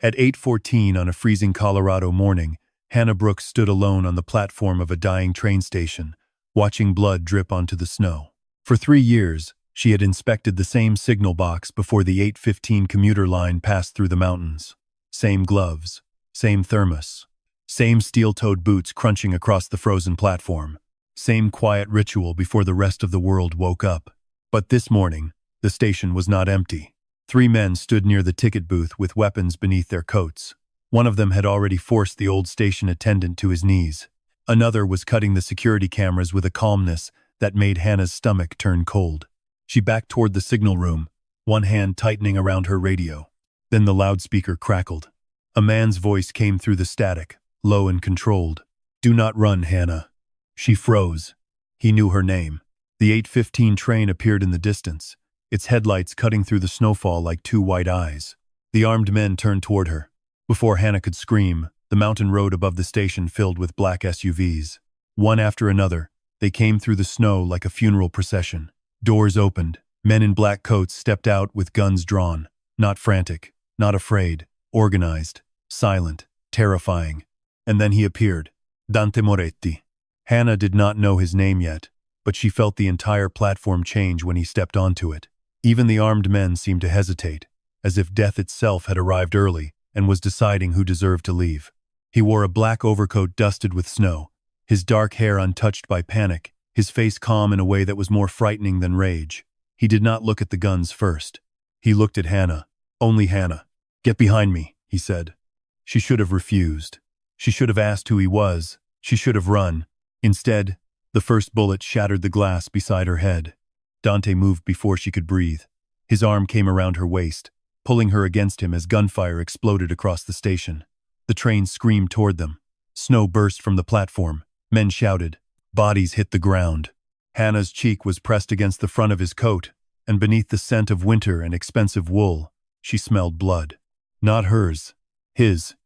At 8:14 on a freezing Colorado morning, Hannah Brooks stood alone on the platform of a dying train station, watching blood drip onto the snow. For 3 years, she had inspected the same signal box before the 8:15 commuter line passed through the mountains. Same gloves, same thermos, same steel-toed boots crunching across the frozen platform, same quiet ritual before the rest of the world woke up. But this morning, the station was not empty. 3 men stood near the ticket booth with weapons beneath their coats. One of them had already forced the old station attendant to his knees. Another was cutting the security cameras with a calmness that made Hannah's stomach turn cold. She backed toward the signal room, one hand tightening around her radio. Then the loudspeaker crackled. A man's voice came through the static, low and controlled. "Do not run, Hannah." She froze. He knew her name. The 8:15 train appeared in the distance, its headlights cutting through the snowfall like 2 white eyes. The armed men turned toward her. Before Hannah could scream, the mountain road above the station filled with black SUVs. One after another, they came through the snow like a funeral procession. Doors opened. Men in black coats stepped out with guns drawn. Not frantic, not afraid, organized, silent, terrifying. And then he appeared. Dante Moretti. Hannah did not know his name yet, but she felt the entire platform change when he stepped onto it. Even the armed men seemed to hesitate, as if death itself had arrived early and was deciding who deserved to leave. He wore a black overcoat dusted with snow, his dark hair untouched by panic, his face calm in a way that was more frightening than rage. He did not look at the guns first. He looked at Hannah. Only Hannah. "Get behind me," he said. She should have refused. She should have asked who he was. She should have run. Instead, the first bullet shattered the glass beside her head. Dante moved before she could breathe. His arm came around her waist, pulling her against him as gunfire exploded across the station. The train screamed toward them. Snow burst from the platform. Men shouted. Bodies hit the ground. Hannah's cheek was pressed against the front of his coat, and beneath the scent of winter and expensive wool, she smelled blood. Not hers. His.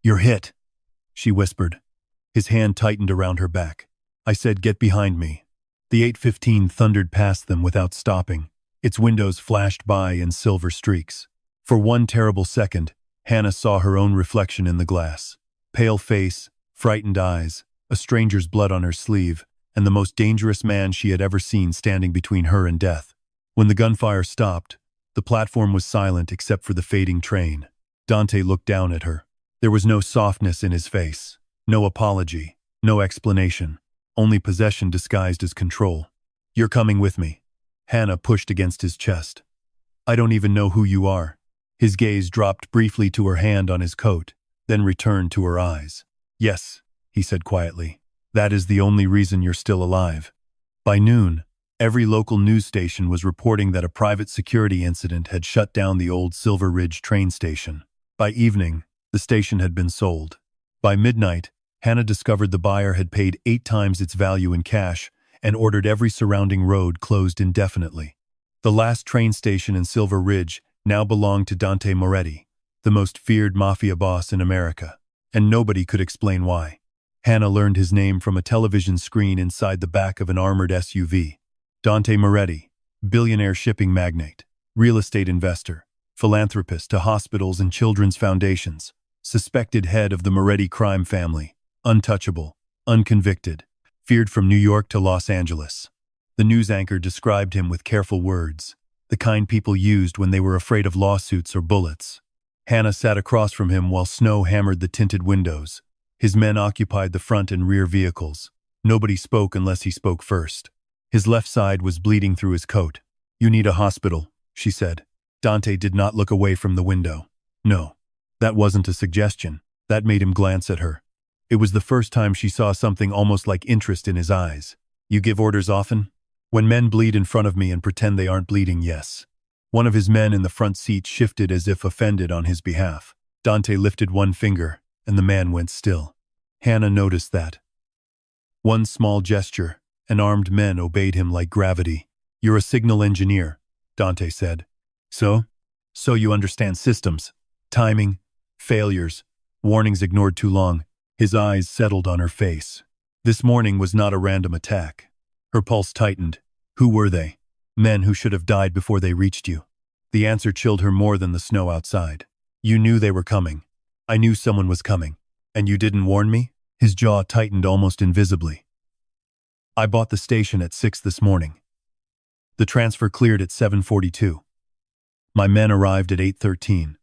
"You're hit," she whispered. His hand tightened around her back. I said, "Get behind me." The 8:15 thundered past them without stopping. Its windows flashed by in silver streaks. For one terrible second, Hannah saw her own reflection in the glass. Pale face, frightened eyes, a stranger's blood on her sleeve, and the most dangerous man she had ever seen standing between her and death. When the gunfire stopped, the platform was silent except for the fading train. Dante looked down at her. There was no softness in his face, no apology, no explanation, only possession disguised as control. "You're coming with me." Hannah pushed against his chest. "I don't even know who you are." His gaze dropped briefly to her hand on his coat, then returned to her eyes. "Yes," he said quietly. "That is the only reason you're still alive." By noon, every local news station was reporting that a private security incident had shut down the old Silver Ridge train station. By evening, the station had been sold. By midnight, Hannah discovered the buyer had paid 8 times its value in cash and ordered every surrounding road closed indefinitely. The last train station in Silver Ridge now belonged to Dante Moretti, the most feared mafia boss in America, and nobody could explain why. Hannah learned his name from a television screen inside the back of an armored SUV. Dante Moretti, billionaire shipping magnate, real estate investor, philanthropist to hospitals and children's foundations, suspected head of the Moretti crime family, untouchable, unconvicted, feared from New York to Los Angeles. The news anchor described him with careful words, the kind people used when they were afraid of lawsuits or bullets. Hannah sat across from him while snow hammered the tinted windows. His men occupied the front and rear vehicles. Nobody spoke unless he spoke first. His left side was bleeding through his coat. "You need a hospital," she said. Dante did not look away from the window. No, that wasn't a suggestion. That made him glance at her. It was the first time she saw something almost like interest in his eyes. "You give orders often?" "When men bleed in front of me and pretend they aren't bleeding, yes." One of his men in the front seat shifted as if offended on his behalf. Dante lifted one finger, and the man went still. Hannah noticed that. One small gesture, and armed men obeyed him like gravity. "You're a signal engineer," Dante said. So you understand systems, timing, failures, warnings ignored too long." His eyes settled on her face. This morning was not a random attack. Her pulse tightened. Who were they? Men who should have died before they reached you. The answer chilled her more than the snow outside. You knew they were coming. I knew someone was coming. And you didn't warn me? His jaw tightened almost invisibly. I bought the station at 6 this morning. The transfer cleared at 7:42. My men arrived at 8:13.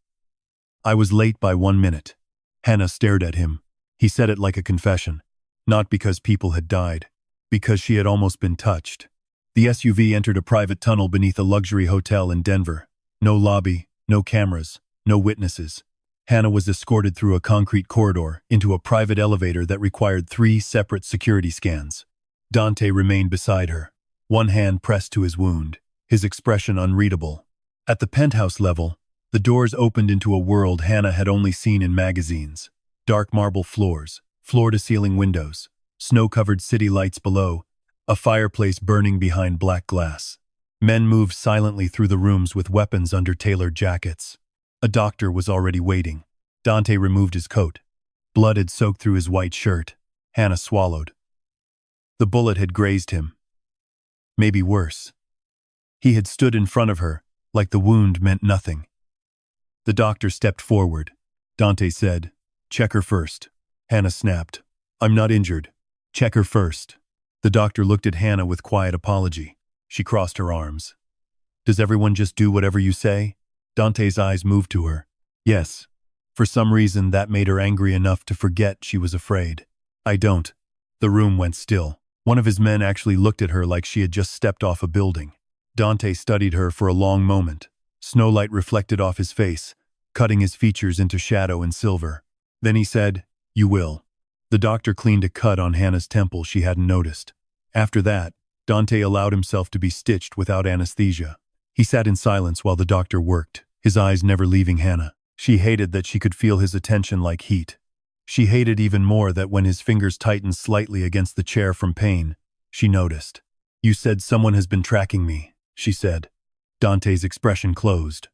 I was late by 1 minute. Hannah stared at him. He said it like a confession. Not because people had died. Because she had almost been touched. The SUV entered a private tunnel beneath a luxury hotel in Denver. No lobby, no cameras, no witnesses. Hannah was escorted through a concrete corridor into a private elevator that required 3 separate security scans. Dante remained beside her, one hand pressed to his wound, his expression unreadable. At the penthouse level, the doors opened into a world Hannah had only seen in magazines. Dark marble floors, floor-to-ceiling windows, snow-covered city lights below, a fireplace burning behind black glass. Men moved silently through the rooms with weapons under tailored jackets. A doctor was already waiting. Dante removed his coat. Blood had soaked through his white shirt. Hannah swallowed. The bullet had grazed him. Maybe worse. He had stood in front of her, like the wound meant nothing. The doctor stepped forward. Dante said, "Check her first." Hannah snapped, "I'm not injured. Check her first." The doctor looked at Hannah with quiet apology. She crossed her arms. "Does everyone just do whatever you say?" Dante's eyes moved to her. Yes. For some reason that made her angry enough to forget she was afraid. "I don't." The room went still. One of his men actually looked at her like she had just stepped off a building. Dante studied her for a long moment. Snowlight reflected off his face, cutting his features into shadow and silver. Then he said, "You will." The doctor cleaned a cut on Hannah's temple she hadn't noticed. After that, Dante allowed himself to be stitched without anesthesia. He sat in silence while the doctor worked, his eyes never leaving Hannah. She hated that she could feel his attention like heat. She hated even more that when his fingers tightened slightly against the chair from pain, she noticed. "You said someone has been tracking me," she said. Dante's expression closed.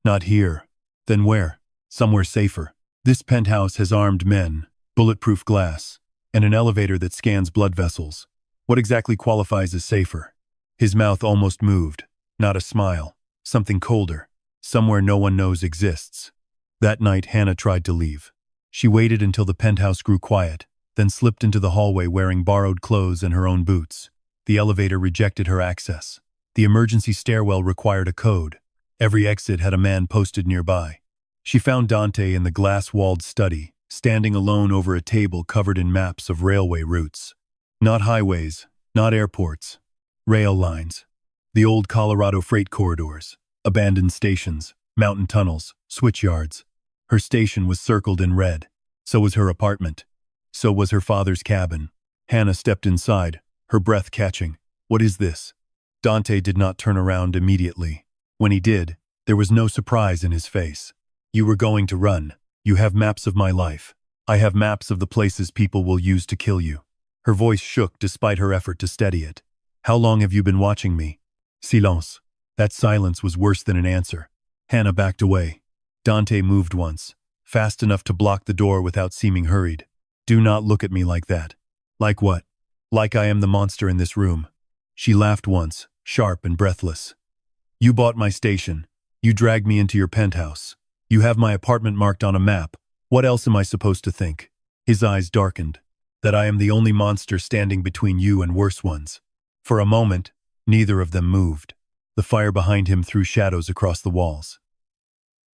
"Not here." "Then where?" "Somewhere safer. This penthouse has armed men, bulletproof glass, and an elevator that scans blood vessels. What exactly qualifies as safer?" His mouth almost moved. Not a smile. Something colder. Somewhere no one knows exists. That night, Hannah tried to leave. She waited until the penthouse grew quiet, then slipped into the hallway wearing borrowed clothes and her own boots. The elevator rejected her access. The emergency stairwell required a code. Every exit had a man posted nearby. She found Dante in the glass-walled study, standing alone over a table covered in maps of railway routes. Not highways, not airports. Rail lines. The old Colorado freight corridors, abandoned stations, mountain tunnels, switch yards. Her station was circled in red. So was her apartment. So was her father's cabin. Hannah stepped inside, her breath catching. "What is this?" Dante did not turn around immediately. When he did, there was no surprise in his face. "You were going to run. You have maps of my life. I have maps of the places people will use to kill you." Her voice shook despite her effort to steady it. "How long have you been watching me?" Silence. That silence was worse than an answer. Hannah backed away. Dante moved once, fast enough to block the door without seeming hurried. "Do not look at me like that." "Like what?" "Like I am the monster in this room." She laughed once, sharp and breathless. "You bought my station. You dragged me into your penthouse. You have my apartment marked on a map. What else am I supposed to think?" His eyes darkened. "That I am the only monster standing between you and worse ones." For a moment, neither of them moved. The fire behind him threw shadows across the walls.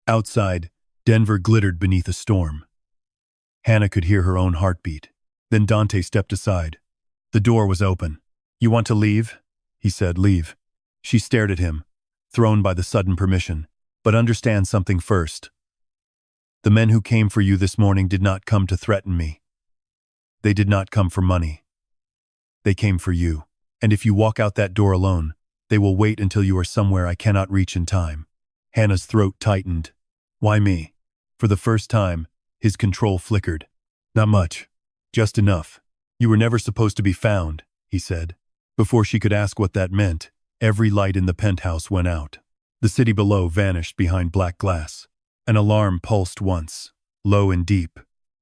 Outside, Denver glittered beneath a storm. Hannah could hear her own heartbeat. Then Dante stepped aside. The door was open. "You want to leave?" He said, "Leave." She stared at him, thrown by the sudden permission. "But understand something first. The men who came for you this morning did not come to threaten me. They did not come for money. They came for you. And if you walk out that door alone, they will wait until you are somewhere I cannot reach in time." Hannah's throat tightened. "Why me?" For the first time, his control flickered. "Not much. Just enough. You were never supposed to be found," he said. Before she could ask what that meant, every light in the penthouse went out. The city below vanished behind black glass. An alarm pulsed once, low and deep.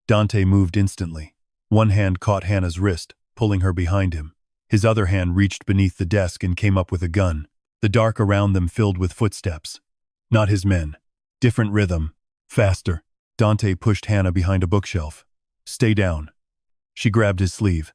Dante moved instantly. One hand caught Hannah's wrist, pulling her behind him. His other hand reached beneath the desk and came up with a gun. The dark around them filled with footsteps. Not his men. Different rhythm. Faster. Dante pushed Hannah behind a bookshelf. Stay down. She grabbed his sleeve.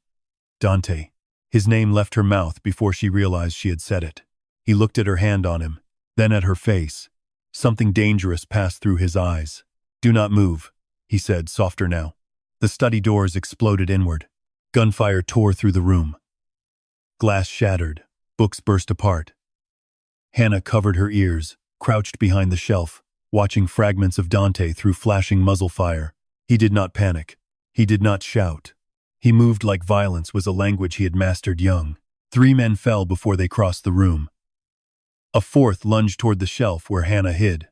Dante. His name left her mouth before she realized she had said it. He looked at her hand on him, then at her face. Something dangerous passed through his eyes. Do not move, he said, softer now. The study doors exploded inward. Gunfire tore through the room. Glass shattered. Books burst apart. Hannah covered her ears, crouched behind the shelf, watching fragments of Dante through flashing muzzle fire. He did not panic. He did not shout. He moved like violence was a language he had mastered young. 3 men fell before they crossed the room. A 4th lunged toward the shelf where Hannah hid.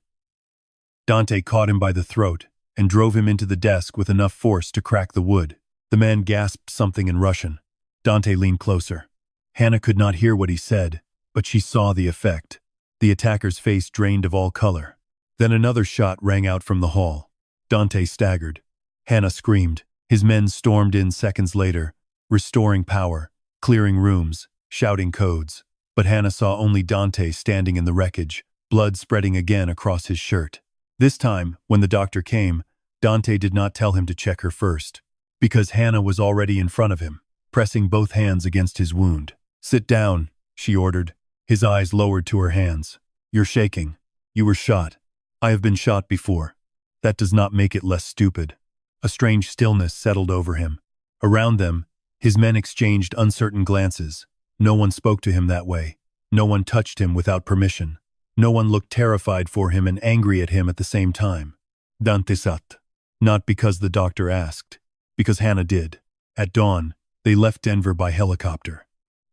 Dante caught him by the throat and drove him into the desk with enough force to crack the wood. The man gasped something in Russian. Dante leaned closer. Hannah could not hear what he said, but she saw the effect. The attacker's face drained of all color. Then another shot rang out from the hall. Dante staggered. Hannah screamed. His men stormed in seconds later, restoring power, clearing rooms, shouting codes. But Hannah saw only Dante standing in the wreckage, blood spreading again across his shirt. This time, when the doctor came, Dante did not tell him to check her first, because Hannah was already in front of him, pressing both hands against his wound. Sit down, she ordered, his eyes lowered to her hands. You're shaking. You were shot. I have been shot before. That does not make it less stupid. A strange stillness settled over him. Around them, his men exchanged uncertain glances. No one spoke to him that way. No one touched him without permission. No one looked terrified for him and angry at him at the same time. Dante sat. Not because the doctor asked, because Hannah did. At dawn, they left Denver by helicopter.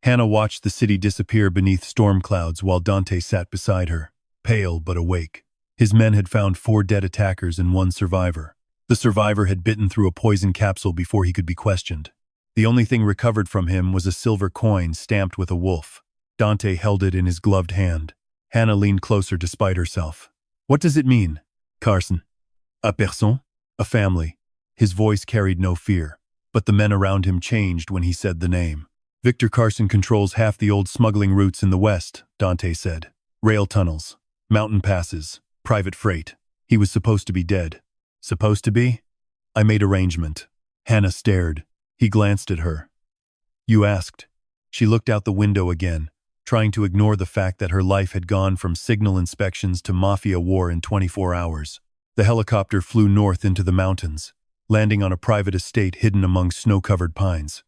Hannah watched the city disappear beneath storm clouds while Dante sat beside her, pale but awake. His men had found 4 dead attackers and 1 survivor. The survivor had bitten through a poison capsule before he could be questioned. The only thing recovered from him was a silver coin stamped with a wolf. Dante held it in his gloved hand. Hannah leaned closer despite herself. What does it mean? Carson. A personne? A family. His voice carried no fear, but the men around him changed when he said the name. Victor Carson controls half the old smuggling routes in the West, Dante said. Rail tunnels, mountain passes, private freight. He was supposed to be dead. Supposed to be? I made arrangement. Hannah stared. He glanced at her. You asked. She looked out the window again, trying to ignore the fact that her life had gone from signal inspections to mafia war in 24 hours. The helicopter flew north into the mountains, landing on a private estate hidden among snow-covered pines.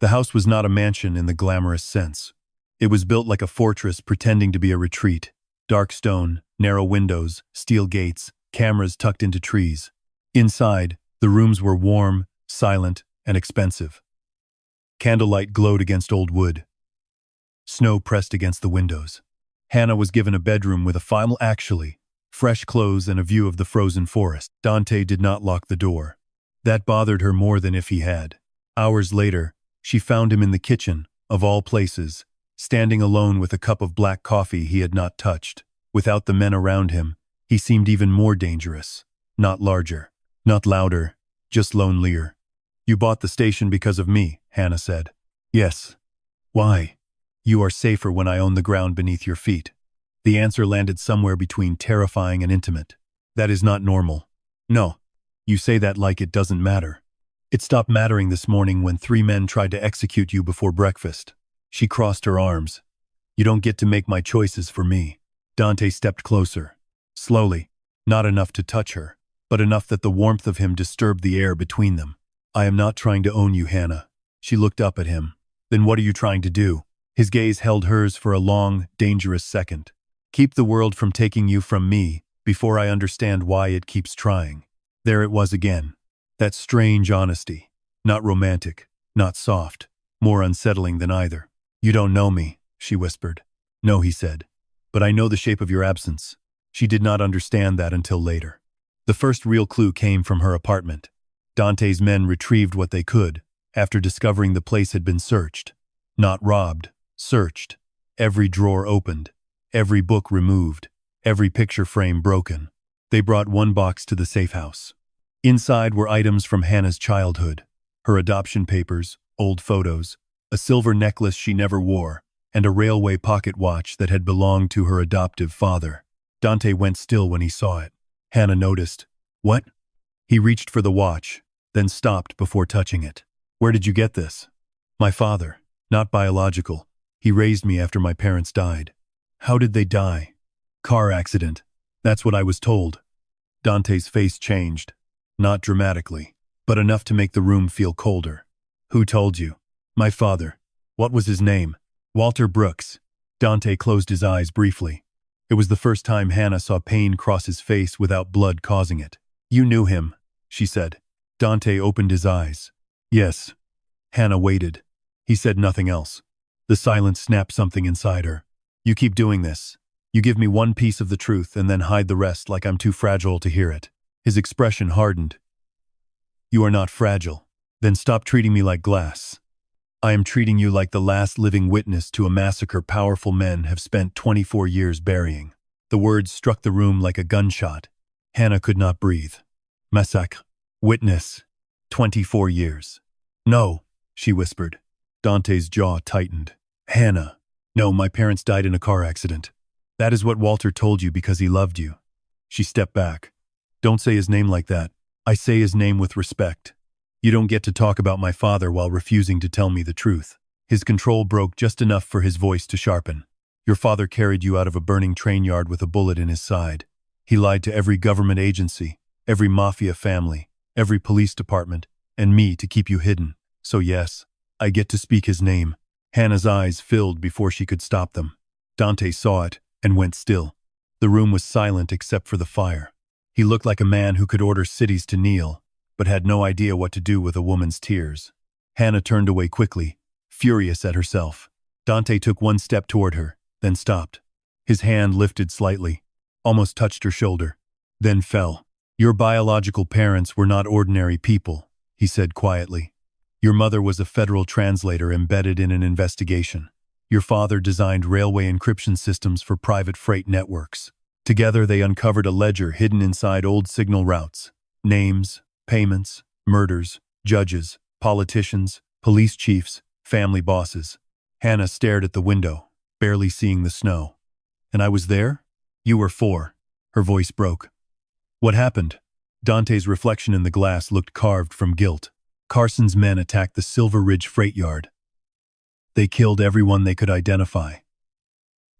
The house was not a mansion in the glamorous sense. It was built like a fortress pretending to be a retreat. Dark stone, narrow windows, steel gates, cameras tucked into trees. Inside, the rooms were warm, silent, and expensive. Candlelight glowed against old wood. Snow pressed against the windows. Hannah was given a bedroom with a final fresh clothes and a view of the frozen forest. Dante did not lock the door. That bothered her more than if he had. Hours later, she found him in the kitchen, of all places, standing alone with a cup of black coffee he had not touched. Without the men around him, he seemed even more dangerous. Not larger, not louder, just lonelier. You bought the station because of me, Hannah said. Yes. Why? You are safer when I own the ground beneath your feet. The answer landed somewhere between terrifying and intimate. That is not normal. No. You say that like it doesn't matter. It stopped mattering this morning when 3 men tried to execute you before breakfast. She crossed her arms. You don't get to make my choices for me. Dante stepped closer. Slowly, not enough to touch her, but enough that the warmth of him disturbed the air between them. I am not trying to own you, Hannah. She looked up at him. Then what are you trying to do? His gaze held hers for a long, dangerous second. Keep the world from taking you from me before I understand why it keeps trying. There it was again. That strange honesty. Not romantic, not soft, more unsettling than either. You don't know me, she whispered. No, he said. But I know the shape of your absence. She did not understand that until later. The first real clue came from her apartment. Dante's men retrieved what they could, after discovering the place had been searched. Not robbed, searched. Every drawer opened, every book removed, every picture frame broken. They brought 1 box to the safe house. Inside were items from Hannah's childhood, her adoption papers, old photos, a silver necklace she never wore, and a railway pocket watch that had belonged to her adoptive father. Dante went still when he saw it. Hannah noticed. What? He reached for the watch, then stopped before touching it. Where did you get this? My father. Not biological. He raised me after my parents died. How did they die? Car accident. That's what I was told. Dante's face changed. Not dramatically, but enough to make the room feel colder. Who told you? My father. What was his name? Walter Brooks. Dante closed his eyes briefly. It was the first time Hannah saw pain cross his face without blood causing it. You knew him, she said. Dante opened his eyes. Yes. Hannah waited. He said nothing else. The silence snapped something inside her. You keep doing this. You give me one piece of the truth and then hide the rest like I'm too fragile to hear it. His expression hardened. You are not fragile. Then stop treating me like glass. I am treating you like the last living witness to a massacre powerful men have spent 24 years burying. The words struck the room like a gunshot. Hannah could not breathe. Massacre. Witness. 24 years. No, she whispered. Dante's jaw tightened. Hannah. No, my parents died in a car accident. That is what Walter told you because he loved you. She stepped back. Don't say his name like that. I say his name with respect. You don't get to talk about my father while refusing to tell me the truth. His control broke just enough for his voice to sharpen. Your father carried you out of a burning train yard with a bullet in his side. He lied to every government agency, every mafia family, every police department, and me to keep you hidden. So yes, I get to speak his name. Hannah's eyes filled before she could stop them. Dante saw it and went still. The room was silent except for the fire. He looked like a man who could order cities to kneel, but had no idea what to do with a woman's tears. Hannah turned away quickly, furious at herself. Dante took one step toward her, then stopped. His hand lifted slightly, almost touched her shoulder, then fell. Your biological parents were not ordinary people, he said quietly. Your mother was a federal translator embedded in an investigation. Your father designed railway encryption systems for private freight networks. Together they uncovered a ledger hidden inside old signal routes. Names, payments, murders, judges, politicians, police chiefs, family bosses. Hannah stared at the window, barely seeing the snow. And I was there? You were 4. Her voice broke. What happened? Dante's reflection in the glass looked carved from guilt. Carson's men attacked the Silver Ridge freight yard. They killed everyone they could identify.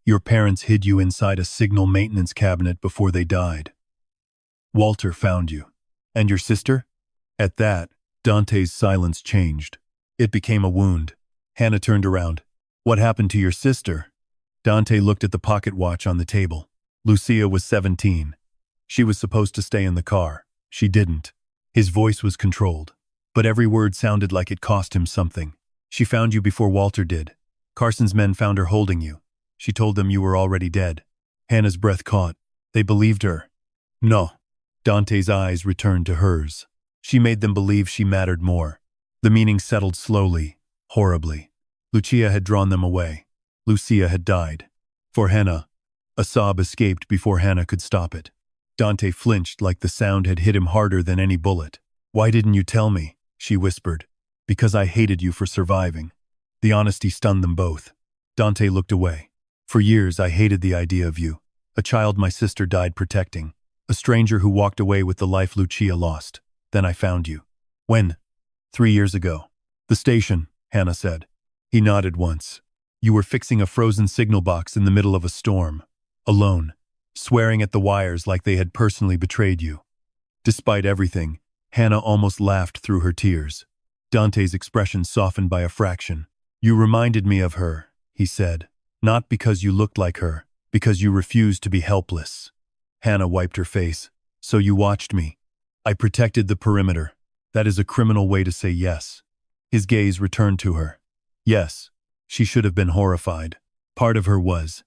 Your parents hid you inside a signal maintenance cabinet before they died. Walter found you. And your sister? At that, Dante's silence changed. It became a wound. Hannah turned around. What happened to your sister? Dante looked at the pocket watch on the table. Lucia was 17. She was supposed to stay in the car. She didn't. His voice was controlled, but every word sounded like it cost him something. She found you before Walter did. Carson's men found her holding you. She told them you were already dead. Hannah's breath caught. They believed her. No. Dante's eyes returned to hers. She made them believe she mattered more. The meaning settled slowly, horribly. Lucia had drawn them away. Lucia had died. For Hannah, a sob escaped before Hannah could stop it. Dante flinched like the sound had hit him harder than any bullet. Why didn't you tell me? She whispered. Because I hated you for surviving. The honesty stunned them both. Dante looked away. For years I hated the idea of you. A child my sister died protecting. A stranger who walked away with the life Lucia lost. Then I found you. When? 3 years ago. The station, Hannah said. He nodded once. You were fixing a frozen signal box in the middle of a storm. Alone. Swearing at the wires like they had personally betrayed you. Despite everything, Hannah almost laughed through her tears. Dante's expression softened by a fraction. You reminded me of her, he said. Not because you looked like her, because you refused to be helpless. Hannah wiped her face. So you watched me. I protected the perimeter. That is a criminal way to say yes. His gaze returned to her. Yes, she should have been horrified. Part of her was.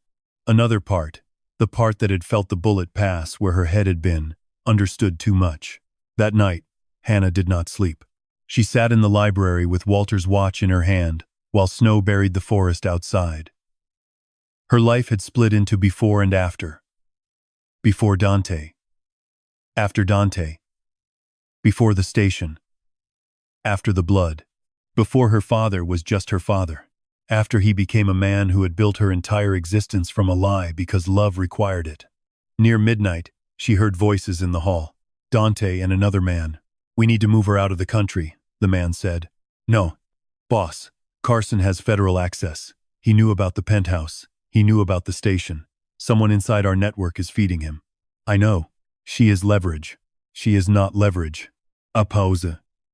Another part, the part that had felt the bullet pass where her head had been, understood too much. That night, Hannah did not sleep. She sat in the library with Walter's watch in her hand, while snow buried the forest outside. Her life had split into before and after. Before Dante. After Dante. Before the station. After the blood. Before her father was just her father. After he became a man who had built her entire existence from a lie because love required it. Near midnight, She heard voices in the hall. Dante and another man. "We need to move her out of the country," the man said. "No. Boss, Carson has federal access. He knew about the penthouse. He knew about the station. Someone inside our network is feeding him." "I know. She is leverage." "She is not leverage." A pause.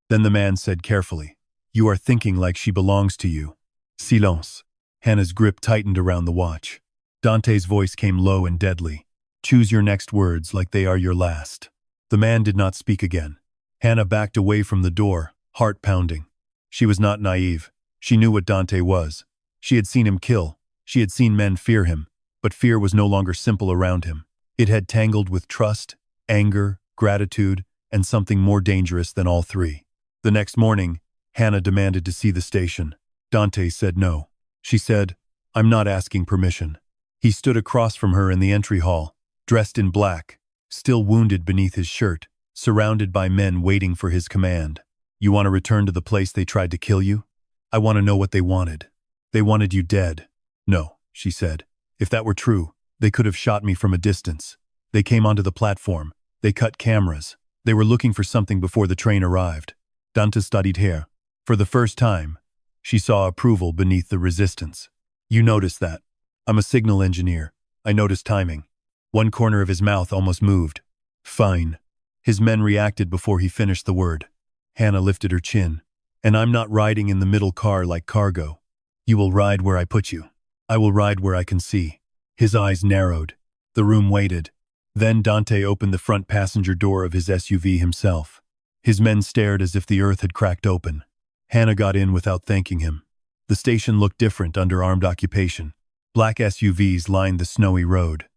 Then the man said carefully, "You are thinking like she belongs to you." Silence. Hannah's grip tightened around the watch. Dante's voice came low and deadly. "Choose your next words like they are your last." The man did not speak again. Hannah backed away from the door, heart pounding. She was not naive. She knew what Dante was. She had seen him kill. She had seen men fear him. But fear was no longer simple around him. It had tangled with trust, anger, gratitude, and something more dangerous than all three. The next morning, Hannah demanded to see the station. Dante said no. She said, "I'm not asking permission." He stood across from her in the entry hall, dressed in black, still wounded beneath his shirt, surrounded by men waiting for his command. "You want to return to the place they tried to kill you? I want to know what they wanted." "They wanted you dead." "No," she said. "If that were true, they could have shot me from a distance. They came onto the platform. They cut cameras. They were looking for something before the train arrived." Dante studied her. For the first time, she saw approval beneath the resistance. "You noticed that. I'm a signal engineer. I noticed timing." One corner of his mouth almost moved. "Fine." His men reacted before he finished the word. Hannah lifted her chin. "And I'm not riding in the middle car like cargo. You will ride where I put you. I will ride where I can see." His eyes narrowed. The room waited. Then Dante opened the front passenger door of his SUV himself. His men stared as if the earth had cracked open. Hannah got in without thanking him. The station looked different under armed occupation. Black SUVs lined the snowy road.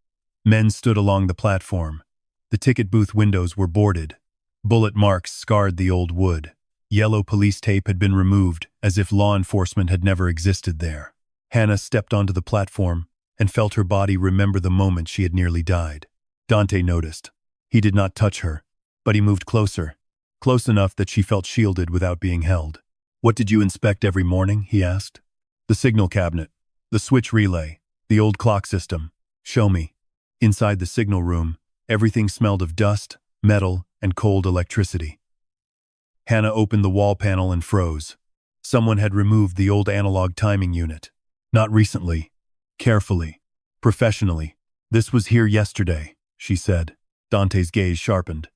Men stood along the platform. The ticket booth windows were boarded. Bullet marks scarred the old wood. Yellow police tape had been removed, as if law enforcement had never existed there. Hannah stepped onto the platform and felt her body remember the moment she had nearly died. Dante noticed. He did not touch her, but he moved closer, close enough that she felt shielded without being held. "What did you inspect every morning?" he asked. "The signal cabinet, the switch relay, the old clock system. Show me." Inside the signal room, everything smelled of dust, metal, and cold electricity. Hannah opened the wall panel and froze. Someone had removed the old analog timing unit. Not recently. Carefully. Professionally. "This was here yesterday," she said. Dante's gaze sharpened.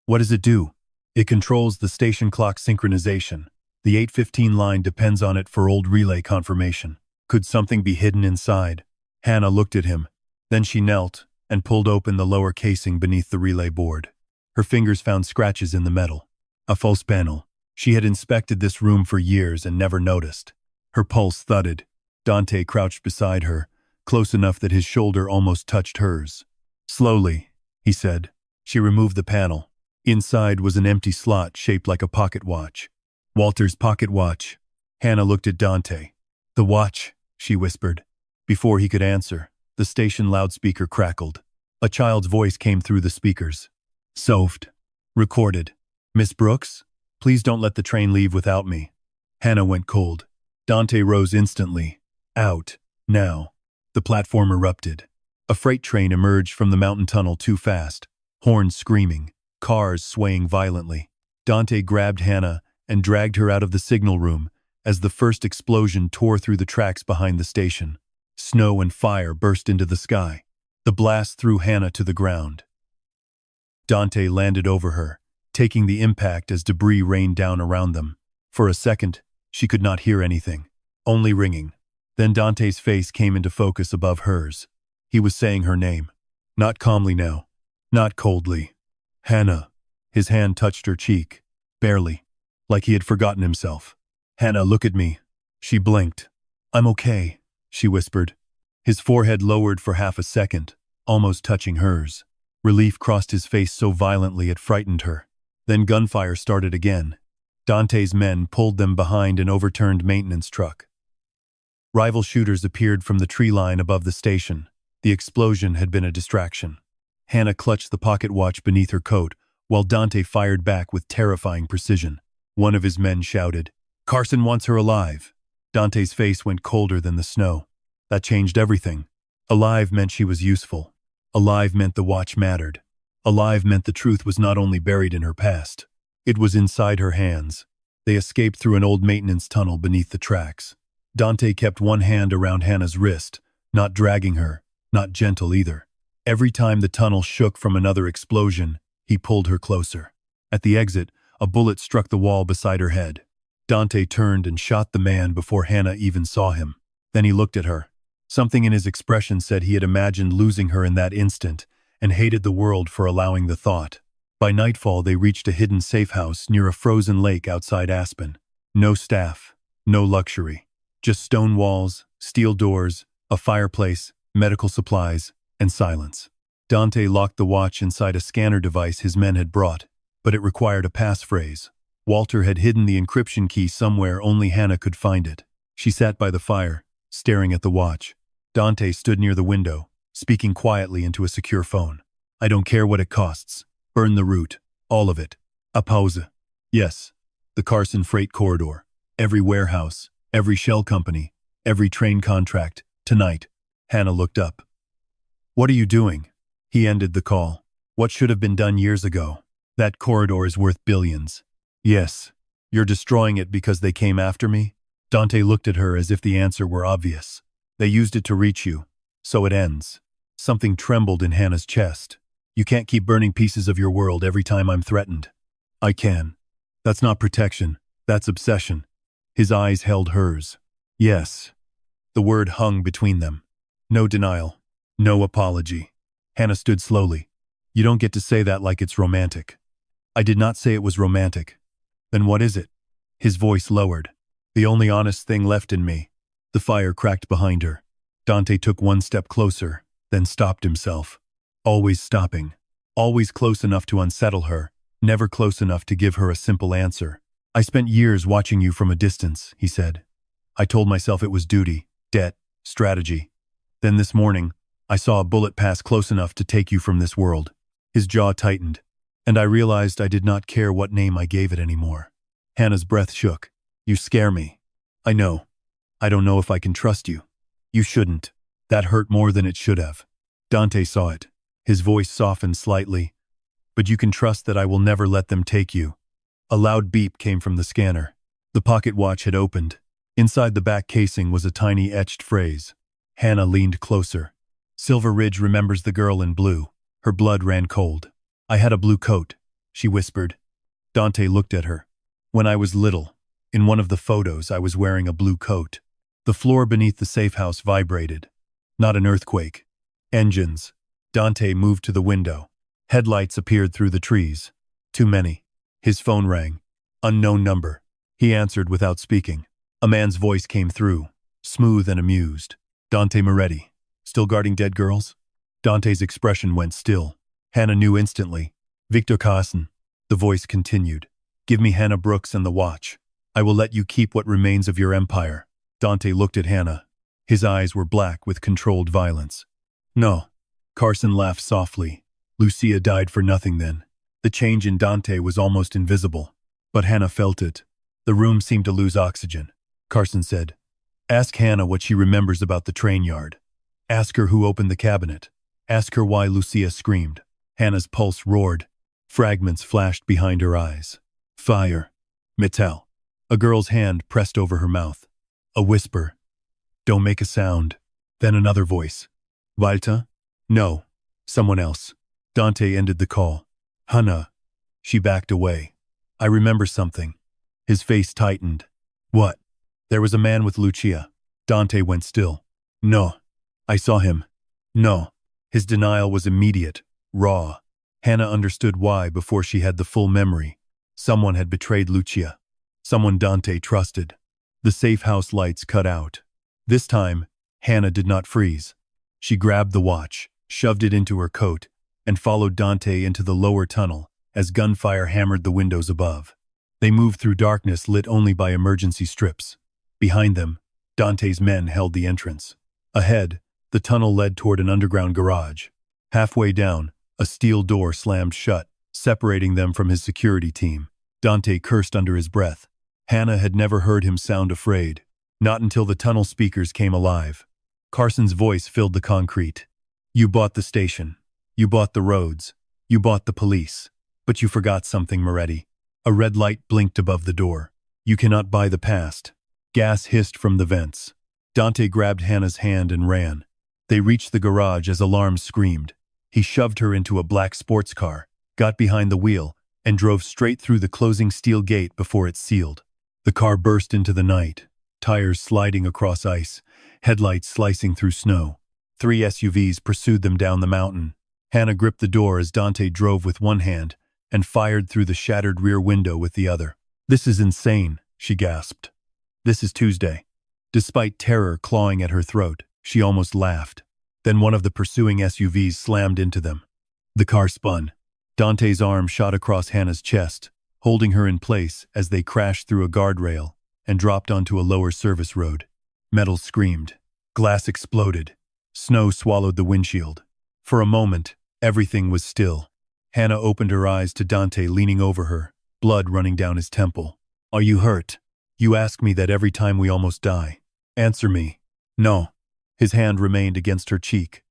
"What does it do?" "It controls the station clock synchronization. The 8:15 line depends on it for old relay confirmation." "Could something be hidden inside?" Hannah looked at him. Then she knelt and pulled open the lower casing beneath the relay board. Her fingers found scratches in the metal. A false panel. She had inspected this room for years and never noticed. Her pulse thudded. Dante crouched beside her, close enough that his shoulder almost touched hers. "Slowly," he said. She removed the panel. Inside was an empty slot shaped like a pocket watch. Walter's pocket watch. Hannah looked at Dante. "The watch," she whispered. Before he could answer, the station loudspeaker crackled. A child's voice came through the speakers. "Soft. Recorded. Miss Brooks, please don't let the train leave without me." Hannah went cold. Dante rose instantly. "Out. Now." The platform erupted. A freight train emerged from the mountain tunnel too fast, horns screaming, cars swaying violently. Dante grabbed Hannah and dragged her out of the signal room as the first explosion tore through the tracks behind the station. Snow and fire burst into the sky. The blast threw Hannah to the ground. Dante landed over her, taking the impact as debris rained down around them. For a second, she could not hear anything, only ringing. Then Dante's face came into focus above hers. He was saying her name. Not calmly now, not coldly. "Hannah." His hand touched her cheek, barely, like he had forgotten himself. "Hannah, look at me." She blinked. "I'm okay," she whispered. His forehead lowered for half a second, almost touching hers. Relief crossed his face so violently it frightened her. Then gunfire started again. Dante's men pulled them behind an overturned maintenance truck. Rival shooters appeared from the tree line above the station. The explosion had been a distraction. Hannah clutched the pocket watch beneath her coat, while Dante fired back with terrifying precision. One of his men shouted, "Carson wants her alive." Dante's face went colder than the snow. That changed everything. Alive meant she was useful. Alive meant the watch mattered. Alive meant the truth was not only buried in her past. It was inside her hands. They escaped through an old maintenance tunnel beneath the tracks. Dante kept one hand around Hannah's wrist, not dragging her, not gentle either. Every time the tunnel shook from another explosion, he pulled her closer. At the exit, a bullet struck the wall beside her head. Dante turned and shot the man before Hannah even saw him. Then he looked at her. Something in his expression said he had imagined losing her in that instant and hated the world for allowing the thought. By nightfall, they reached a hidden safe house near a frozen lake outside Aspen. No staff, no luxury. Just stone walls, steel doors, a fireplace, medical supplies, and silence. Dante locked the watch inside a scanner device his men had brought, but it required a passphrase. Walter had hidden the encryption key somewhere only Hannah could find it. She sat by the fire, staring at the watch. Dante stood near the window, speaking quietly into a secure phone. I don't care what it costs. Burn the route. All of it. A pause. Yes. The Carson freight corridor. Every warehouse. Every shell company. Every train contract. Tonight. Hannah looked up. What are you doing? He ended the call. What should have been done years ago? That corridor is worth billions. Yes. You're destroying it because they came after me? Dante looked at her as if the answer were obvious. They used it to reach you. So it ends. Something trembled in Hannah's chest. You can't keep burning pieces of your world every time I'm threatened. I can. That's not protection. That's obsession. His eyes held hers. Yes. The word hung between them. No denial. No apology. Hannah stood slowly. You don't get to say that like it's romantic. I did not say it was romantic. Then what is it? His voice lowered. The only honest thing left in me. The fire cracked behind her. Dante took one step closer, then stopped himself. Always stopping. Always close enough to unsettle her, never close enough to give her a simple answer. I spent years watching you from a distance, he said. I told myself it was duty, debt, strategy. Then this morning, I saw a bullet pass close enough to take you from this world. His jaw tightened, and I realized I did not care what name I gave it anymore. Hannah's breath shook. You scare me. I know. I don't know if I can trust you. You shouldn't. That hurt more than it should have. Dante saw it. His voice softened slightly. But you can trust that I will never let them take you. A loud beep came from the scanner. The pocket watch had opened. Inside the back casing was a tiny etched phrase. Hannah leaned closer. Silver Ridge remembers the girl in blue. Her blood ran cold. I had a blue coat, she whispered. Dante looked at her. When I was little, in one of the photos, I was wearing a blue coat. The floor beneath the safe house vibrated. Not an earthquake. Engines. Dante moved to the window. Headlights appeared through the trees. Too many. His phone rang. Unknown number. He answered without speaking. A man's voice came through, smooth and amused. Dante Moretti. Still guarding dead girls? Dante's expression went still. Hannah knew instantly. Victor Carson. The voice continued. Give me Hannah Brooks and the watch. I will let you keep what remains of your empire. Dante looked at Hannah. His eyes were black with controlled violence. No. Carson laughed softly. Lucia died for nothing then. The change in Dante was almost invisible. But Hannah felt it. The room seemed to lose oxygen. Carson said, Ask Hannah what she remembers about the train yard. Ask her who opened the cabinet. Ask her why Lucia screamed. Hannah's pulse roared. Fragments flashed behind her eyes. Fire. Metal. A girl's hand pressed over her mouth. A whisper. Don't make a sound. Then another voice. Walter? No. Someone else. Dante ended the call. Hannah. She backed away. I remember something. His face tightened. What? There was a man with Lucia. Dante went still. No. I saw him. No. His denial was immediate, raw. Hannah understood why before she had the full memory. Someone had betrayed Lucia. Someone Dante trusted. The safe house lights cut out. This time, Hannah did not freeze. She grabbed the watch, shoved it into her coat, and followed Dante into the lower tunnel as gunfire hammered the windows above. They moved through darkness lit only by emergency strips. Behind them, Dante's men held the entrance. Ahead, the tunnel led toward an underground garage. Halfway down, a steel door slammed shut, separating them from his security team. Dante cursed under his breath. Hannah had never heard him sound afraid, not until the tunnel speakers came alive. Carson's voice filled the concrete. You bought the station. You bought the roads. You bought the police. But you forgot something, Moretti. A red light blinked above the door. You cannot buy the past. Gas hissed from the vents. Dante grabbed Hannah's hand and ran. They reached the garage as alarms screamed. He shoved her into a black sports car, got behind the wheel, and drove straight through the closing steel gate before it sealed. The car burst into the night, tires sliding across ice, headlights slicing through snow. 3 SUVs pursued them down the mountain. Hannah gripped the door as Dante drove with one hand and fired through the shattered rear window with the other. "This is insane," she gasped. "This is Tuesday." Despite terror clawing at her throat, she almost laughed. Then one of the pursuing SUVs slammed into them. The car spun. Dante's arm shot across Hannah's chest, holding her in place as they crashed through a guardrail and dropped onto a lower service road. Metal screamed. Glass exploded. Snow swallowed the windshield. For a moment, everything was still. Hannah opened her eyes to Dante leaning over her, blood running down his temple. "Are you hurt? You ask me that every time we almost die. Answer me." "No." His hand remained against her cheek.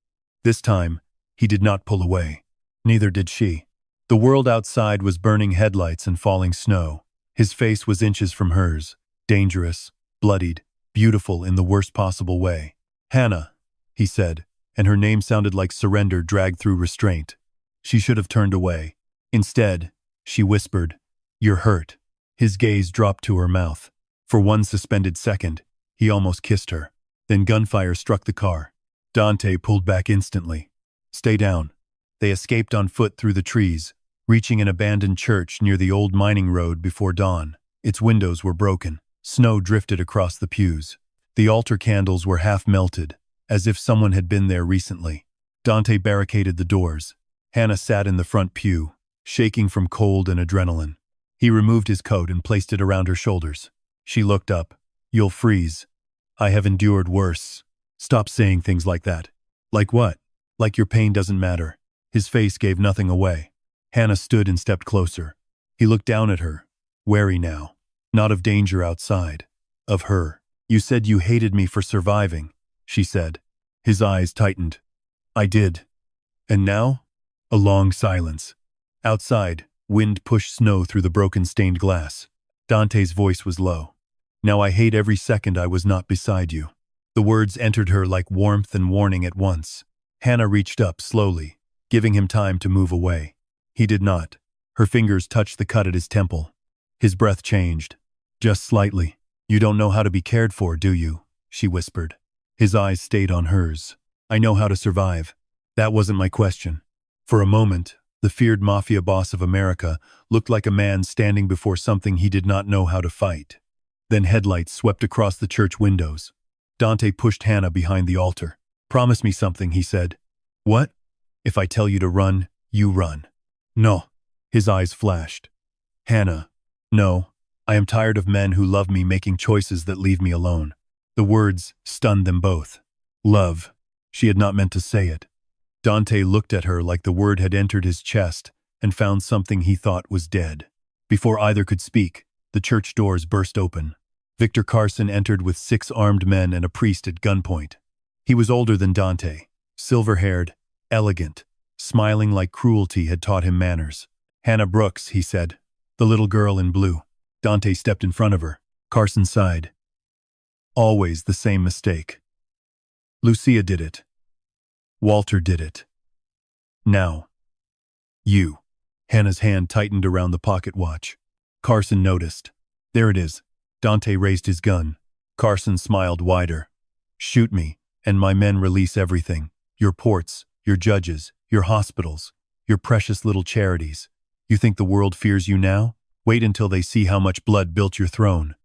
This time, he did not pull away. Neither did she. The world outside was burning headlights and falling snow. His face was inches from hers, dangerous, bloodied, beautiful in the worst possible way. "Hannah," he said, and her name sounded like surrender dragged through restraint. She should have turned away. Instead, she whispered, "You're hurt." His gaze dropped to her mouth. For one suspended second, he almost kissed her. Then gunfire struck the car. Dante pulled back instantly. "Stay down." They escaped on foot through the trees, reaching an abandoned church near the old mining road before dawn. Its windows were broken. Snow drifted across the pews. The altar candles were half melted, as if someone had been there recently. Dante barricaded the doors. Hannah sat in the front pew, shaking from cold and adrenaline. He removed his coat and placed it around her shoulders. She looked up. "You'll freeze. I have endured worse." "Stop saying things like that." "Like what?" "Like your pain doesn't matter." His face gave nothing away. Hannah stood and stepped closer. He looked down at her, wary now. Not of danger outside. Of her. "You said you hated me for surviving," she said. His eyes tightened. "I did." "And now?" A long silence. Outside, wind pushed snow through the broken stained glass. Dante's voice was low. "Now I hate every second I was not beside you." The words entered her like warmth and warning at once. Hannah reached up slowly, giving him time to move away. He did not. Her fingers touched the cut at his temple. His breath changed. "Just slightly. You don't know how to be cared for, do you?" she whispered. His eyes stayed on hers. "I know how to survive." "That wasn't my question." For a moment, the feared Mafia Boss of America looked like a man standing before something he did not know how to fight. Then headlights swept across the church windows. Dante pushed Hannah behind the altar. "Promise me something," he said. "What?" "If I tell you to run, you run." "No." His eyes flashed. "Hannah, no. I am tired of men who love me making choices that leave me alone." The words stunned them both. Love. She had not meant to say it. Dante looked at her like the word had entered his chest and found something he thought was dead. Before either could speak, the church doors burst open. Victor Carson entered with 6 armed men and a priest at gunpoint. He was older than Dante, silver-haired, elegant, smiling like cruelty had taught him manners. "Hannah Brooks," he said. "The little girl in blue." Dante stepped in front of her. Carson sighed. "Always the same mistake. Lucia did it. Walter did it. Now, you." Hannah's hand tightened around the pocket watch. Carson noticed. "There it is." Dante raised his gun. Carson smiled wider. "Shoot me, and my men release everything. Your ports, your judges, your hospitals, your precious little charities. You think the world fears you now? Wait until they see how much blood built your throne."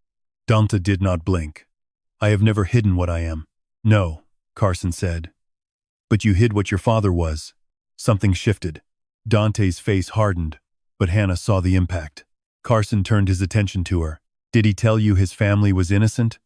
Dante did not blink. "I have never hidden what I am." "No," Carson said. "But you hid what your father was." Something shifted. Dante's face hardened, but Hannah saw the impact. Carson turned his attention to her. "Did he tell you his family was innocent?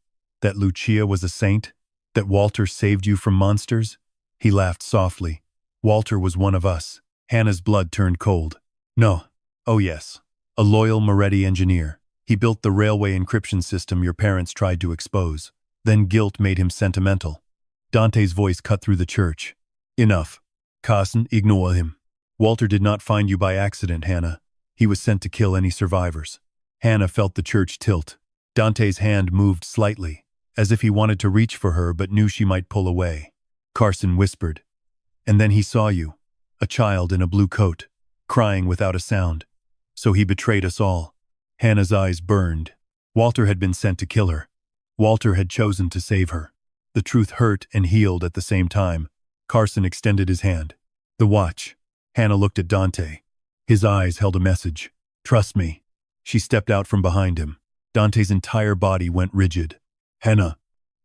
That Lucia was a saint? That Walter saved you from monsters?" He laughed softly. "Walter was one of us." Hannah's blood turned cold. "No. Oh yes. A loyal Moretti engineer. He built the railway encryption system your parents tried to expose. Then guilt made him sentimental." Dante's voice cut through the church. "Enough." Carson, ignore him. Walter did not find you by accident, Hannah. He was sent to kill any survivors. Hannah felt the church tilt. Dante's hand moved slightly, as if he wanted to reach for her but knew she might pull away. Carson whispered. And then he saw you, a child in a blue coat, crying without a sound. So he betrayed us all. Hannah's eyes burned. Walter had been sent to kill her. Walter had chosen to save her. The truth hurt and healed at the same time. Carson extended his hand. The watch. Hannah looked at Dante. His eyes held a message. Trust me. She stepped out from behind him. Dante's entire body went rigid. Hannah.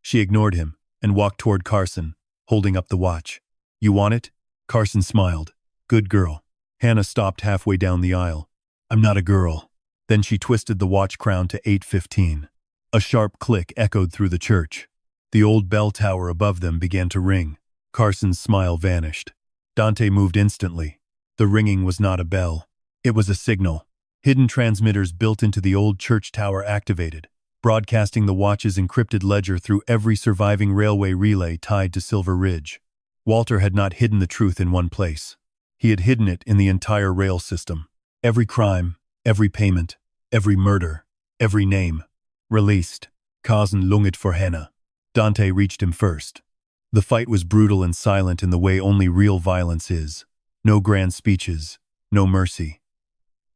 She ignored him and walked toward Carson, holding up the watch. You want it? Carson smiled. Good girl. Hannah stopped halfway down the aisle. I'm not a girl. Then she twisted the watch crown to 8:15. A sharp click echoed through the church. The old bell tower above them began to ring. Carson's smile vanished. Dante moved instantly. The ringing was not a bell. It was a signal. Hidden transmitters built into the old church tower activated, broadcasting the watch's encrypted ledger through every surviving railway relay tied to Silver Ridge. Walter had not hidden the truth in one place. He had hidden it in the entire rail system. Every crime, every payment, every murder, every name. Released. Carson lunged for Hannah. Dante reached him first. The fight was brutal and silent in the way only real violence is. No grand speeches, no mercy.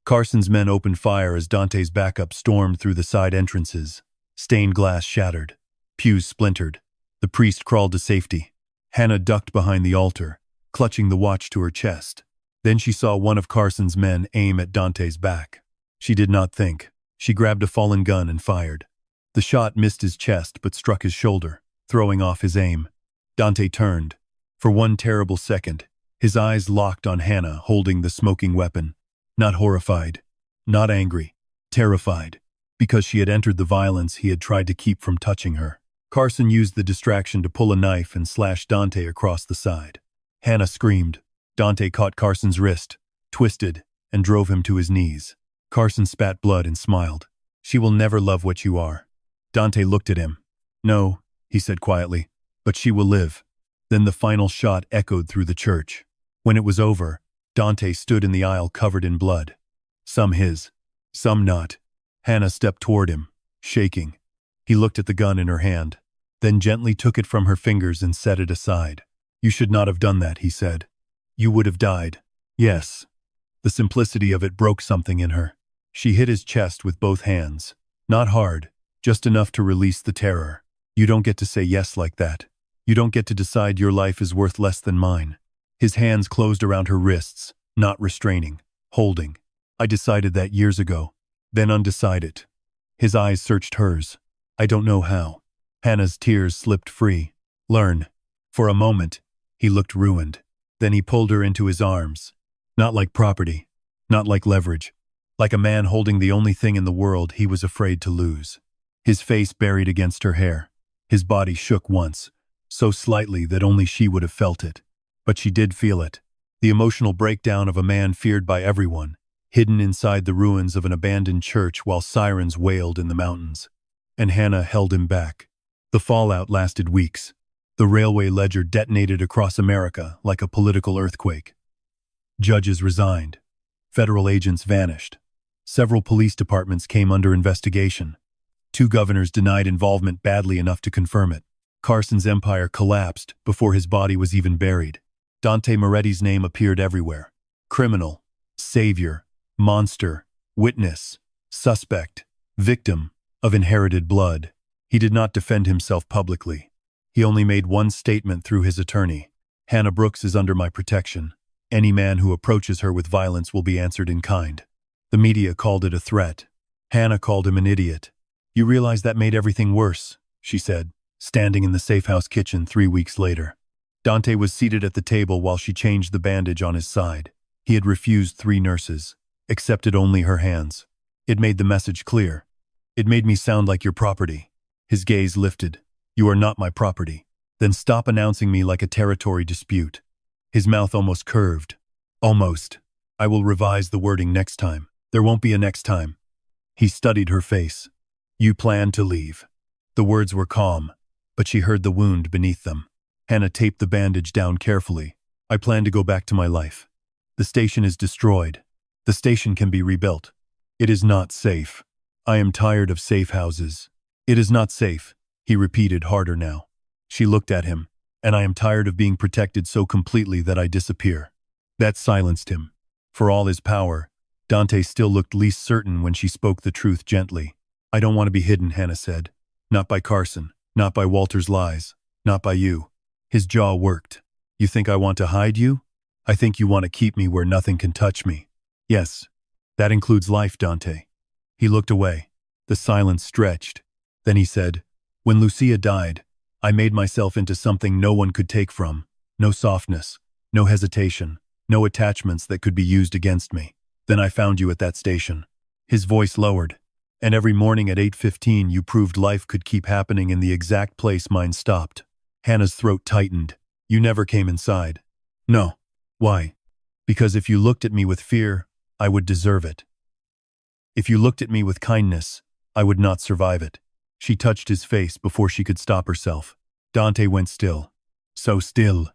Carson's men opened fire as Dante's backup stormed through the side entrances. Stained glass shattered. Pews splintered. The priest crawled to safety. Hannah ducked behind the altar, clutching the watch to her chest. Then she saw one of Carson's men aim at Dante's back. She did not think. She grabbed a fallen gun and fired. The shot missed his chest but struck his shoulder, throwing off his aim. Dante turned. For one terrible second, his eyes locked on Hannah holding the smoking weapon. Not horrified, not angry, terrified, because she had entered the violence he had tried to keep from touching her. Carson used the distraction to pull a knife and slash Dante across the side. Hannah screamed. Dante caught Carson's wrist, twisted, and drove him to his knees. Carson spat blood and smiled. She will never love what you are. Dante looked at him. No, he said quietly, but she will live. Then the final shot echoed through the church. When it was over, Dante stood in the aisle covered in blood. Some his, some not. Hannah stepped toward him, shaking. He looked at the gun in her hand, then gently took it from her fingers and set it aside. You should not have done that, he said. You would have died. Yes. The simplicity of it broke something in her. She hit his chest with both hands. Not hard, just enough to release the terror. You don't get to say yes like that. You don't get to decide your life is worth less than mine. His hands closed around her wrists, not restraining, holding. I decided that years ago, then undecided. His eyes searched hers. I don't know how. Hannah's tears slipped free. Learn. For a moment, he looked ruined. Then he pulled her into his arms. Not like property, not like leverage, like a man holding the only thing in the world he was afraid to lose. His face buried against her hair. His body shook once, so slightly that only she would have felt it. But she did feel it. The emotional breakdown of a man feared by everyone, hidden inside the ruins of an abandoned church while sirens wailed in the mountains. And Hannah held him back. The fallout lasted weeks. The railway ledger detonated across America like a political earthquake. Judges resigned. Federal agents vanished. Several police departments came under investigation. 2 governors denied involvement badly enough to confirm it. Carson's empire collapsed before his body was even buried. Dante Moretti's name appeared everywhere. Criminal, savior, monster, witness, suspect, victim of inherited blood. He did not defend himself publicly. He only made one statement through his attorney. Hannah Brooks is under my protection. Any man who approaches her with violence will be answered in kind. The media called it a threat. Hannah called him an idiot. You realize that made everything worse, she said, standing in the safe house kitchen 3 weeks later. Dante was seated at the table while she changed the bandage on his side. He had refused 3 nurses, accepted only her hands. It made the message clear. It made me sound like your property. His gaze lifted. You are not my property. Then stop announcing me like a territory dispute. His mouth almost curved. Almost. I will revise the wording next time. There won't be a next time. He studied her face. You plan to leave. The words were calm, but she heard the wound beneath them. Hannah taped the bandage down carefully. I plan to go back to my life. The station is destroyed. The station can be rebuilt. It is not safe. I am tired of safe houses. It is not safe, he repeated harder now. She looked at him, and I am tired of being protected so completely that I disappear. That silenced him. For all his power, Dante still looked least certain when she spoke the truth gently. I don't want to be hidden, Hannah said. Not by Carson, not by Walter's lies, not by you. His jaw worked. You think I want to hide you? I think you want to keep me where nothing can touch me. Yes, that includes life, Dante. He looked away. The silence stretched. Then he said, when Lucia died, I made myself into something no one could take from. No softness, no hesitation, no attachments that could be used against me. Then I found you at that station. His voice lowered. And every morning at 8:15 you proved life could keep happening in the exact place mine stopped. Hannah's throat tightened. You never came inside. No. Why? Because if you looked at me with fear, I would deserve it. If you looked at me with kindness, I would not survive it. She touched his face before she could stop herself. Dante went still. So still.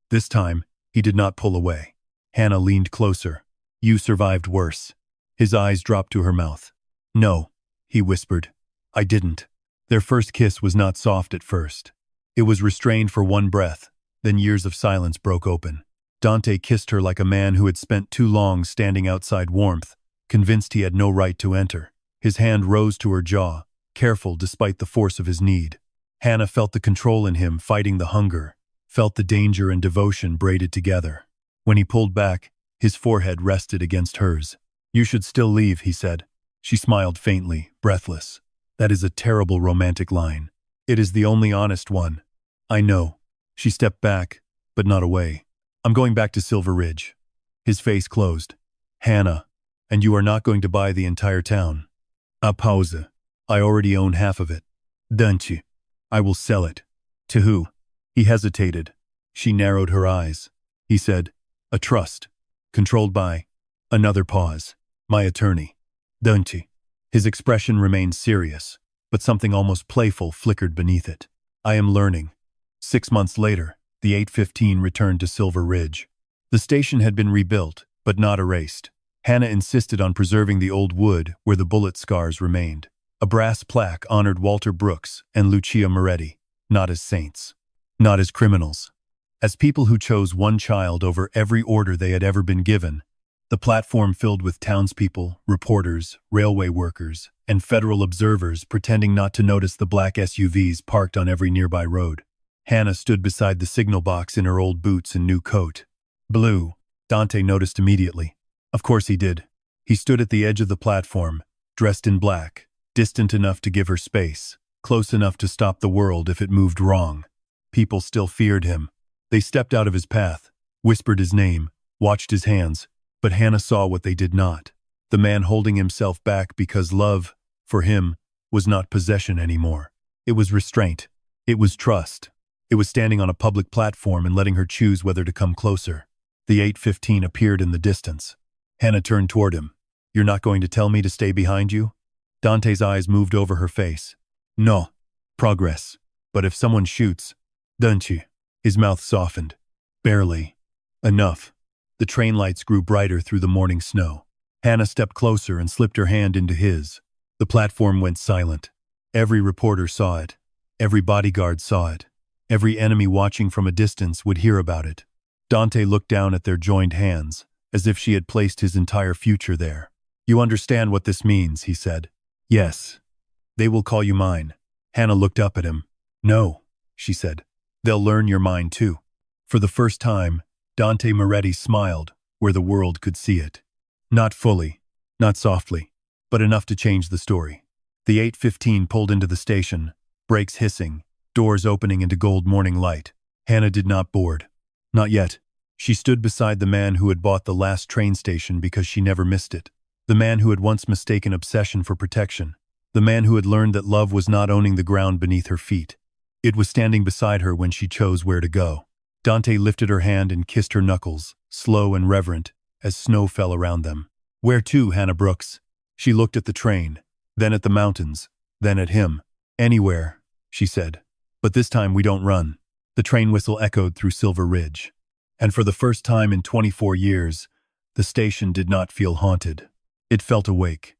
This time, he did not pull away. Hannah leaned closer. You survived worse. His eyes dropped to her mouth. No, he whispered. I didn't. Their first kiss was not soft at first. It was restrained for one breath, then years of silence broke open. Dante kissed her like a man who had spent too long standing outside warmth, convinced he had no right to enter. His hand rose to her jaw, careful despite the force of his need. Hannah felt the control in him fighting the hunger, felt the danger and devotion braided together. When he pulled back, his forehead rested against hers. You should still leave, he said. She smiled faintly, breathless. That is a terrible romantic line. It is the only honest one. I know. She stepped back, but not away. I'm going back to Silver Ridge. His face closed. Hannah, and you are not going to buy the entire town. A pause. I already own half of it. Don't you? I will sell it. To who? He hesitated. She narrowed her eyes. He said, a trust. Controlled by. Another pause. My attorney. Don't you? His expression remained serious, but something almost playful flickered beneath it. I am learning. 6 months later, the 8:15 returned to Silver Ridge. The station had been rebuilt, but not erased. Hannah insisted on preserving the old wood where the bullet scars remained. A brass plaque honored Walter Brooks and Lucia Moretti, not as saints, not as criminals, as people who chose one child over every order they had ever been given. The platform filled with townspeople, reporters, railway workers, and federal observers pretending not to notice the black SUVs parked on every nearby road. Hannah stood beside the signal box in her old boots and new coat. Blue, Dante noticed immediately. Of course he did. He stood at the edge of the platform, dressed in black, distant enough to give her space, close enough to stop the world if it moved wrong. People still feared him. They stepped out of his path, whispered his name, watched his hands, but Hannah saw what they did not. The man holding himself back because love, for him, was not possession anymore. It was restraint. It was trust. It was standing on a public platform and letting her choose whether to come closer. The 8:15 appeared in the distance. Hannah turned toward him. You're not going to tell me to stay behind you? Dante's eyes moved over her face. No. Progress. But if someone shoots, don't you? His mouth softened. Barely. Enough. The train lights grew brighter through the morning snow. Hannah stepped closer and slipped her hand into his. The platform went silent. Every reporter saw it. Every bodyguard saw it. Every enemy watching from a distance would hear about it. Dante looked down at their joined hands, as if she had placed his entire future there. You understand what this means, he said. Yes. They will call you mine. Hannah looked up at him. No, she said. They'll learn you're mine too. For the first time, Dante Moretti smiled where the world could see it. Not fully, not softly, but enough to change the story. The 8:15 pulled into the station, brakes hissing, doors opening into gold morning light. Hannah did not board. Not yet. She stood beside the man who had bought the last train station because she never missed it. The man who had once mistaken obsession for protection. The man who had learned that love was not owning the ground beneath her feet. It was standing beside her when she chose where to go. Dante lifted her hand and kissed her knuckles, slow and reverent, as snow fell around them. Where to, Hannah Brooks? She looked at the train, then at the mountains, then at him. Anywhere, she said. But this time we don't run. The train whistle echoed through Silver Ridge. And for the first time in 24 years, the station did not feel haunted. It felt awake.